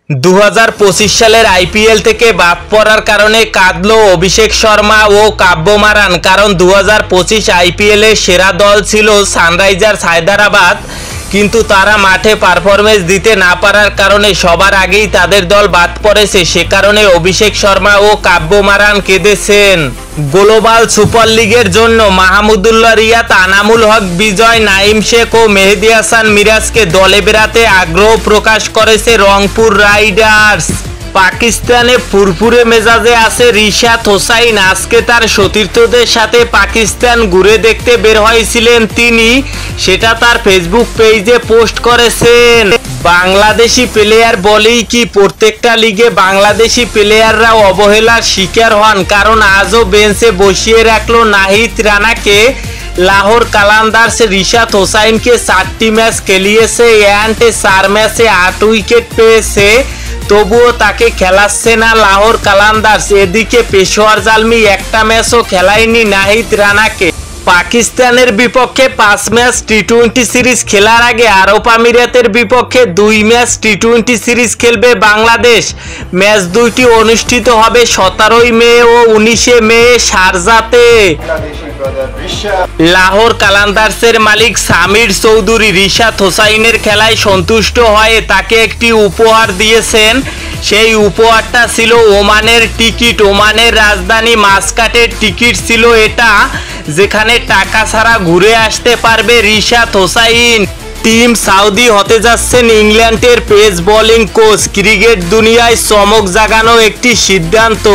2025 সালের আইপিএল থেকে বাদ পড়ার কারণে কাঁদলো অভিষেক শর্মা ও কাব্য মারান। কারণ 2025 আইপিএলের সেরা দল ছিল সানরাইজার্স হায়দ্রাবাদ, কিন্তু তারা মাঠে পারফরমেন্স দিতে না পারার কারণে সবার আগেই তাদের দল বাদ পড়েছে। সে কারণে অভিষেক শর্মা ও কাব্য মারান কেঁদেছেন। গ্লোবাল সুপার লিগের জন্য মাহমুদুল্লাহ রিয়াদ, আনামুল হক বিজয়, নাঈম শেখ ও মেহেদী হাসান মিরাজকে দলে বেরাতে আগ্রহ প্রকাশ করেছে রংপুর রাইডার্স। পাকিস্তানে ফুরফুরে মেজাজে আছে রিশাদ হোসাইন। আজকে তার সতীর্থদের সাথে পাকিস্তান ঘুরে দেখতে বের হয়েছিলেন তিনি, সেটা তার ফেসবুক পেজে পোস্ট করেছেন। বাংলাদেশি প্লেয়ার বলেই কি প্রত্যেকটা লিগে বাংলাদেশি প্লেয়াররা অবহেলার শিকার হন? কারণ আজও বেঞ্চে বসিয়ে রাখলো নাহিদ রানাকে। লাহোর কালান্দার্স রিশাদ হোসাইনকে 4টি ম্যাচ খেলিয়েছে অ্যান্ড 4 ম্যাচে 8 উইকেট পেয়েছে, তবুও তাকে খেলাচ্ছে না লাহোর কালান্দার্স। এদিকে পেশোয়ার জালমি একটা ম্যাচও খেলায়নি নাহিদ রানাকে। পাকিস্তানের বিপক্ষে 5 ম্যাচ টি-20 সিরিজ খেলার আগে আরব আমিরাতের বিপক্ষে 2 ম্যাচ টি-20 সিরিজ খেলবে বাংলাদেশ। ম্যাচ দুইটি অনুষ্ঠিত হবে 17 মে ও 19 মে শারজাতে। লাহোর কালান্দার্সের মালিক সামির চৌধুরী রিশাদ হোসাইনের খেলায় সন্তুষ্ট হয়ে তাকে একটি উপহার দিয়েছেন। সেই উপহারটা ছিল ওমানের টিকিট। ওমানের রাজধানী মাসকাটের টিকিট ছিল এটা, যেখানে টাকা ছাড়া ঘুরে আসতে পারবে রিশাদ হোসাইন। টিম সাউদি হতে যাচ্ছেন ইংল্যান্ডের পেস বোলিং কোচ। ক্রিকেট দুনিয়ায় চমক জাগানো একটি সিদ্ধান্ত।